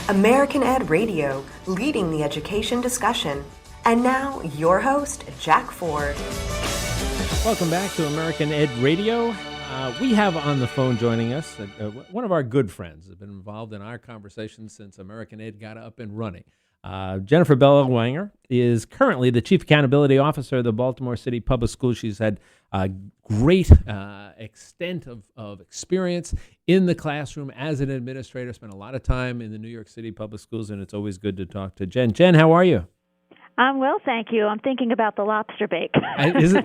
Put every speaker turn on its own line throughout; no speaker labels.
AmericanED Radio, leading the education discussion. And now, your host, Jack Ford.
Welcome back to AmericanED Radio. We have on the phone joining us one of our good friends, has been involved in our conversation since AmericanED got up and running. Jennifer Bellwanger is currently the Chief Accountability Officer of the Baltimore City Public Schools. She's had a great extent of experience in the classroom as an administrator, spent a lot of time in the New York City Public Schools, and it's always good to talk to Jen. Jen, how are you?
I'm well, thank you. I'm thinking about the lobster bake.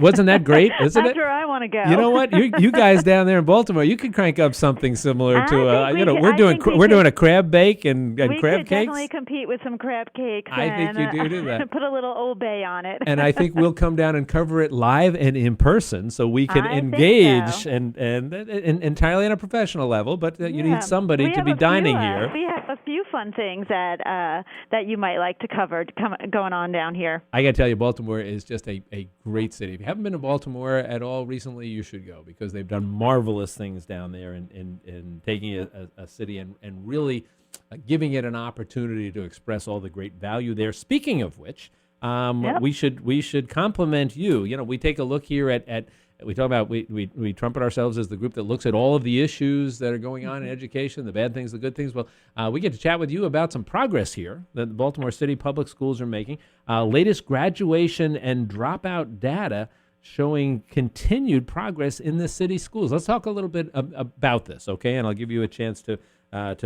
Wasn't that great? Isn't
That's
it?
where I want to go.
You know what? You guys down there in Baltimore, you could crank up something similar to we're doing a crab bake and crab cakes. We could
definitely compete with some crab cakes.
I think you do that.
Put a little Old Bay on it.
And I think we'll come down and cover it live and in person, so we can engage and entirely on a professional level. But you need somebody to be dining here.
We have a few fun things that you might like to cover going on down here.
I got to tell you, Baltimore is just a great city. If you haven't been to Baltimore at all recently, you should go, because they've done marvelous things down there in taking a city and really giving it an opportunity to express all the great value there. Speaking of which, we should compliment you. You know, we take a look here at we talk about we trumpet ourselves as the group that looks at all of the issues that are going on in education, the bad things, the good things. Well, we get to chat with you about some progress here that the Baltimore City Public Schools are making. Latest graduation and dropout data showing continued progress in the city schools. Let's talk a little bit about this, okay? And I'll give you a chance to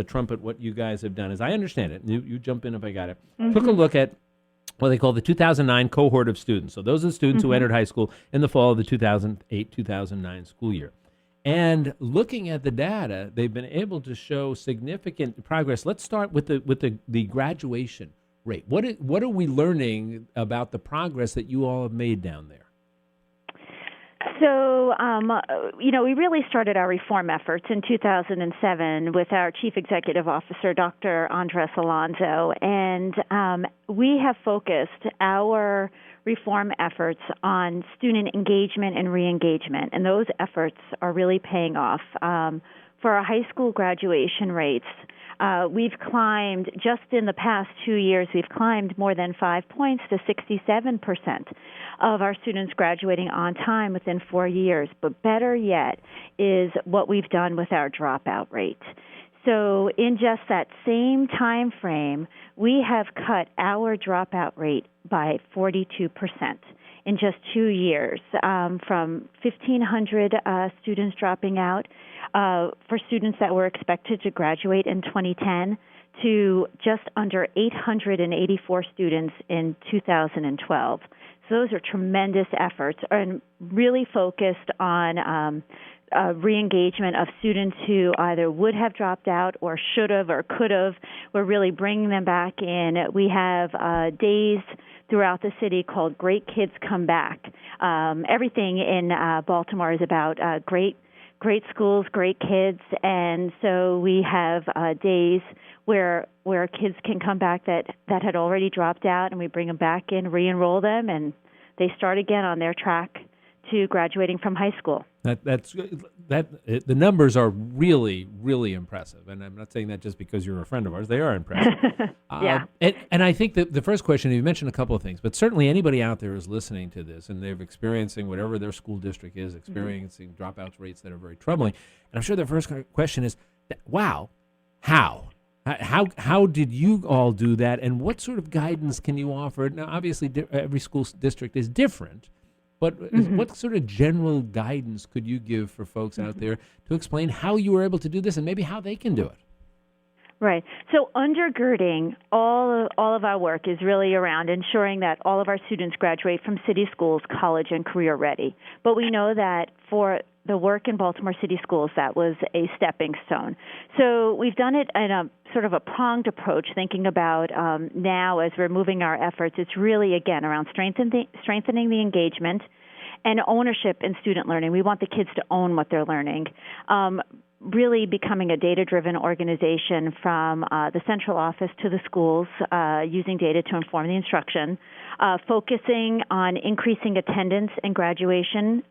trumpet what you guys have done. As I understand it, you jump in if I got it. Took a look at what they call the 2009 cohort of students. So those are the students who entered high school in the fall of the 2008-2009 school year. And looking at the data, they've been able to show significant progress. Let's start with the graduation rate. What are we learning about the progress that you all have made down there?
So, we really started our reform efforts in 2007 with our Chief Executive Officer, Dr. Andres Alonso, and we have focused our reform efforts on student engagement and re-engagement, and those efforts are really paying off. For our high school graduation rates, we've climbed, just in the past 2 years, we've climbed more than 5 points to 67% of our students graduating on time within 4 years. But better yet is what we've done with our dropout rate. So in just that same time frame, we have cut our dropout rate by 42% in just 2 years, from 1,500 students dropping out for students that were expected to graduate in 2010 to just under 884 students in 2012. So those are tremendous efforts and really focused on re-engagement of students who either would have dropped out or should have or could have. We're really bringing them back in. We have days throughout the city called Great Kids Come Back. Everything in Baltimore is about great schools, great kids, and so we have days where kids can come back that had already dropped out, and we bring them back in, re-enroll them, and they start again on their track to graduating from high school. The numbers are really, really impressive, and I'm not saying that just because you're a friend of ours. They are impressive. Yeah.
And I think that the first question, you mentioned a couple of things, but certainly anybody out there is listening to this and they're experiencing whatever their school district is, experiencing dropouts rates that are very troubling. And I'm sure the first question is, wow, how? How did you all do that, and what sort of guidance can you offer? Now, obviously, every school district is different, but what sort of general guidance could you give for folks out there to explain how you were able to do this and maybe how they can do it?
Right. So undergirding all of our work is really around ensuring that all of our students graduate from city schools, college, and career ready. But we know that for the work in Baltimore City Schools, that was a stepping stone. So we've done it in a sort of a pronged approach, thinking about now as we're moving our efforts, it's really, again, around strengthening the engagement and ownership in student learning. We want the kids to own what they're learning. really becoming a data-driven organization from the central office to the schools, using data to inform the instruction, focusing on increasing attendance and graduation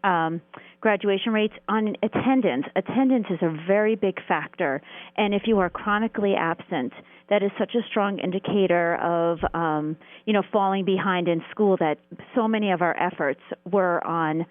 rates. On attendance is a very big factor, and if you are chronically absent, that is such a strong indicator of falling behind in school, that so many of our efforts were on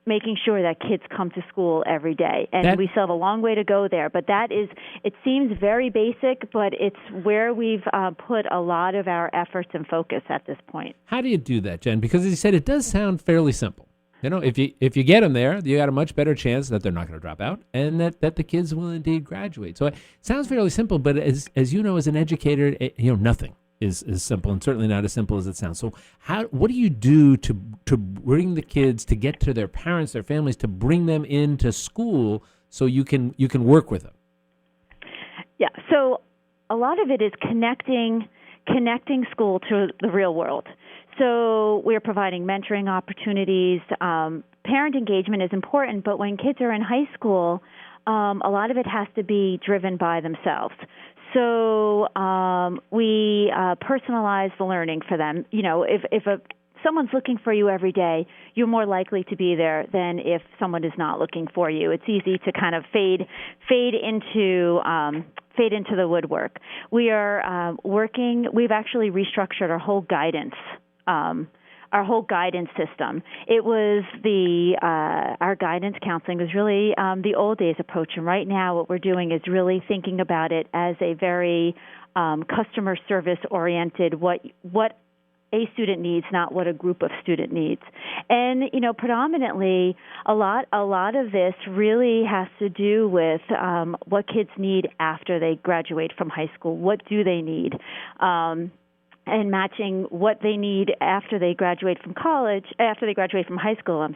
making sure that kids come to school every day. And we still have a long way to go there. But it seems very basic, but it's where we've put a lot of our efforts and focus at this point.
How do you do that, Jen? Because as you said, it does sound fairly simple. If you get them there, you got a much better chance that they're not going to drop out and that the kids will indeed graduate. So it sounds fairly simple, but as you know, as an educator, nothing is simple, and certainly not as simple as it sounds. So what do you do to bring the kids, to get to their parents, their families, to bring them into school so you can work with them?
Yeah, so a lot of it is connecting school to the real world. So we're providing mentoring opportunities. Parent engagement is important, but when kids are in high school, a lot of it has to be driven by themselves. So we personalize the learning for them. If someone's looking for you every day, you're more likely to be there than if someone is not looking for you. It's easy to kind of fade into the woodwork. We are working. We've actually restructured our whole guidance system. It was our guidance counseling was really the old days approach, and right now what we're doing is really thinking about it as a very customer service oriented, what a student needs, not what a group of student needs. And predominantly a lot of this really has to do with what kids need after they graduate from high school. What do they need? And matching what they need after they graduate from high school,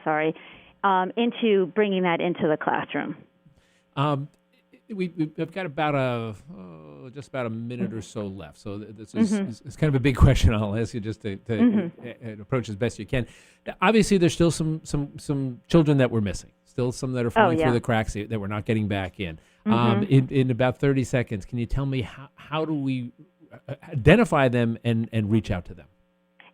into bringing that into the classroom.
We've got about just about a minute or so left. So this is it's kind of a big question. I'll ask you just to approach as best you can. Obviously, there's still some children that we're missing. Still some that are falling through the cracks that we're not getting back in. In about 30 seconds, can you tell me how do we identify them and reach out to them?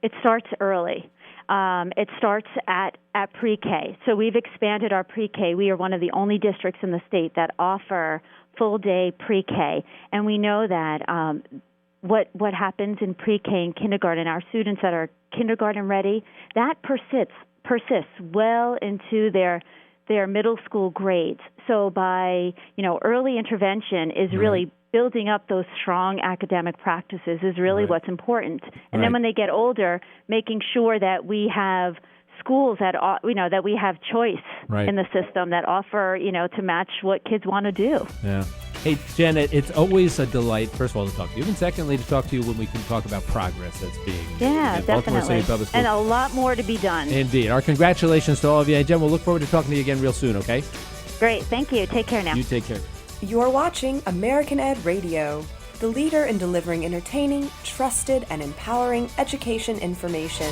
It starts early. It starts at pre-K. So we've expanded our pre-K. We are one of the only districts in the state that offer full-day pre-K. And we know that what happens in pre-K and kindergarten, our students that are kindergarten ready, that persists well into their middle school grades. So by early intervention is really building up those strong academic practices is really what's important. And then when they get older, making sure that we have schools that that we have choice in the system that offer to match what kids want to do.
Yeah. Hey, Jen, it's always a delight, first of all, to talk to you, and secondly, to talk to you when we can talk about progress that's being made. Baltimore City Public Schools.
And a lot more to be done.
Indeed. Our congratulations to all of you. And Jen, we'll look forward to talking to you again real soon, okay?
Great. Thank you. Take care now.
You take care.
You're watching AmericanED Radio, the leader in delivering entertaining, trusted, and empowering education information.